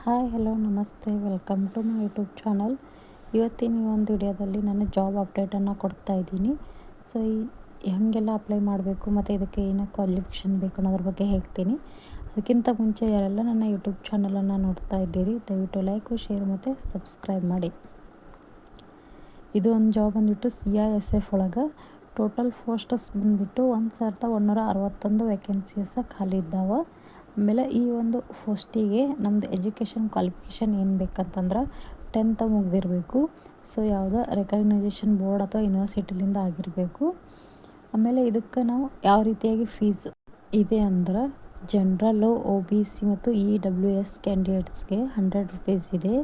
Hi hello ನಮಸ್ತೆ welcome to my YouTube channel. ಇವತ್ತಿನ ಈ ಒಂದು ವಿಡಿಯೋದಲ್ಲಿ ನಾನು ಜಾಬ್ ಅಪ್ಡೇಟನ್ನು ಕೊಡ್ತಾ ಇದ್ದೀನಿ. ಸೊ ಹಾಗೆಲ್ಲ ಅಪ್ಲೈ ಮಾಡಬೇಕು ಮತ್ತು ಇದಕ್ಕೆ ಏನೋ ಕ್ವಾಲಿಫಿಕೇಷನ್ ಬೇಕು ಅನ್ನೋದ್ರ ಬಗ್ಗೆ ಹೇಳ್ತೀನಿ. ಅದಕ್ಕಿಂತ ಮುಂಚೆ ಯಾರೆಲ್ಲ ನನ್ನ ಯೂಟ್ಯೂಬ್ ಚಾನಲನ್ನು ನೋಡ್ತಾ ಇದ್ದೀರಿ ದಯವಿಟ್ಟು ಲೈಕು ಶೇರ್ ಮತ್ತು ಸಬ್ಸ್ಕ್ರೈಬ್ ಮಾಡಿ. ಇದು ಒಂದು ಜಾಬ್ ಬಂದುಬಿಟ್ಟು CISF ಒಳಗೆ ಟೋಟಲ್ ಪೋಸ್ಟಸ್ ಬಂದುಬಿಟ್ಟು 1161 ವೇಕೆನ್ಸೀಸ್ ಖಾಲಿ ಇದ್ದಾವೆ. ಆಮೇಲೆ ಈ ಒಂದು ಪೋಸ್ಟಿಗೆ ನಮ್ಮದು ಎಜುಕೇಷನ್ ಕ್ವಾಲಿಫಿಕೇಷನ್ ಏನು ಬೇಕಂತಂದ್ರೆ 10th ಮುಗಿದಿರಬೇಕು. ಸೊ ಯಾವುದೋ ರೆಕಗ್ನೈಸೇಷನ್ ಬೋರ್ಡ್ ಅಥವಾ ಯೂನಿವರ್ಸಿಟಿಲಿಂದ ಆಗಿರಬೇಕು. ಆಮೇಲೆ ಇದಕ್ಕೆ ನಾವು ಯಾವ ರೀತಿಯಾಗಿ ಫೀಸ್ ಇದೆ ಅಂದ್ರೆ ಜನರಲ್ಲು OBC ಮತ್ತು EWS ಕ್ಯಾಂಡಿಡೇಟ್ಸ್ಗೆ 100 ರೂಪೀಸ್ ಇದೆ.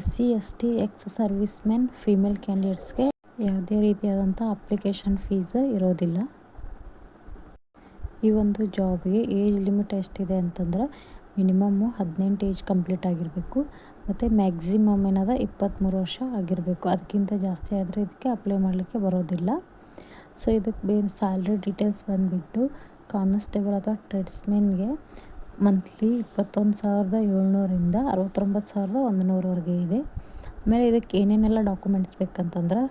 SC ST ex service men female ಕ್ಯಾಂಡಿಡೇಟ್ಸ್ಗೆ ಯಾವುದೇ ರೀತಿಯಾದಂಥ ಅಪ್ಲಿಕೇಶನ್ ಫೀಸ್ ಇರೋದಿಲ್ಲ. ಈ ಒಂದು ಜಾಬ್ಗೆ ಏಜ್ ಲಿಮಿಟ್ ಎಷ್ಟಿದೆ ಅಂತಂದ್ರೆ ಮಿನಿಮಮ್ಮು 18 ಏಜ್ ಕಂಪ್ಲೀಟ್ ಆಗಿರಬೇಕು ಮತ್ತು ಮ್ಯಾಕ್ಸಿಮಮ್ ಏನದ 23 ವರ್ಷ ಆಗಿರಬೇಕು. ಅದಕ್ಕಿಂತ ಜಾಸ್ತಿ ಆದರೆ ಇದಕ್ಕೆ ಅಪ್ಲೈ ಮಾಡಲಿಕ್ಕೆ ಬರೋದಿಲ್ಲ. ಸೊ ಇದಕ್ಕೆ ಬೇರೆ ಸ್ಯಾಲ್ರಿ ಡೀಟೇಲ್ಸ್ ಬಂದುಬಿಟ್ಟು ಕಾನ್ಸ್ಟೇಬಲ್ ಅಥವಾ ಟ್ರೇಡ್ಸ್ಮೆನ್ಗೆ ಮಂತ್ಲಿ 21,700ರಿಂದ 69,100ವರೆಗೆ ಇದೆ. ಆಮೇಲೆ ಇದಕ್ಕೆ ಏನೇನೆಲ್ಲ ಡಾಕ್ಯುಮೆಂಟ್ಸ್ ಬೇಕಂತಂದ್ರೆ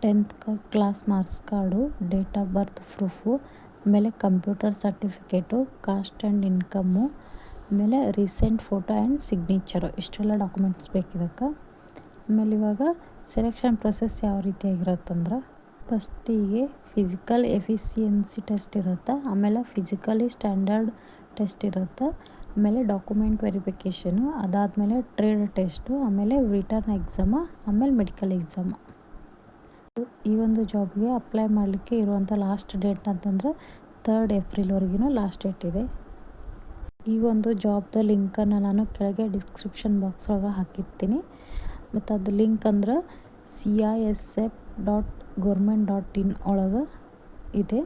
10th class marks card, date of birth proof, ಆಮೇಲೆ computer certificate, caste and income, ಆಮೇಲೆ ರೀಸೆಂಟ್ ಫೋಟೋ ಆ್ಯಂಡ್ ಸಿಗ್ನೇಚರು ಇಷ್ಟೆಲ್ಲ ಡಾಕ್ಯುಮೆಂಟ್ಸ್ ಬೇಕಿದಕ್ಕೆ. ಆಮೇಲೆ ಇವಾಗ ಸೆಲೆಕ್ಷನ್ ಪ್ರೊಸೆಸ್ ಯಾವ ರೀತಿಯಾಗಿರುತ್ತಂದ್ರೆ ಫಸ್ಟಿಗೆ ಫಿಸಿಕಲ್ ಎಫಿಷಿಯನ್ಸಿ ಟೆಸ್ಟ್ ಇರುತ್ತೆ, ಆಮೇಲೆ ಫಿಸಿಕಲಿ ಸ್ಟ್ಯಾಂಡರ್ಡ್ ಟೆಸ್ಟ್ ಇರುತ್ತೆ, ಆಮೇಲೆ ಡಾಕ್ಯುಮೆಂಟ್ ವೆರಿಫಿಕೇಷನು, ಅದಾದಮೇಲೆ ಟ್ರೇಡ್ ಟೆಸ್ಟು, ಆಮೇಲೆ ರಿಟರ್ನ್ ಎಕ್ಸಾಮ, ಆಮೇಲೆ ಮೆಡಿಕಲ್ ಎಕ್ಸಾಮ. ಈ ಒಂದು ಜಾಬ್ಗೆ ಅಪ್ಲೈ ಮಾಡಲಿಕ್ಕೆ ಇರುವಂಥ ಲಾಸ್ಟ್ ಡೇಟ್ ಅಂತಂದರೆ 3rd ಏಪ್ರಿಲ್ವರೆಗೂ ಲಾಸ್ಟ್ ಡೇಟ್ ಇದೆ. ಈ ಒಂದು ಜಾಬ್ದ ಲಿಂಕನ್ನು ನಾನು ಕೆಳಗೆ ಡಿಸ್ಕ್ರಿಪ್ಷನ್ ಬಾಕ್ಸ್ ಒಳಗೆ ಹಾಕಿರ್ತೀನಿ. ಮತ್ತು ಅದು ಲಿಂಕ್ ಅಂದ್ರೆ CISF.government.in ಒಳಗೆ ಇದೆ.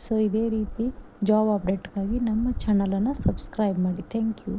ಸೊ ಇದೇ ರೀತಿ ಜಾಬ್ ಅಪ್ಡೇಟ್ಗಾಗಿ ನಮ್ಮ ಚಾನಲನ್ನು ಸಬ್ಸ್ಕ್ರೈಬ್ ಮಾಡಿ. Thank you.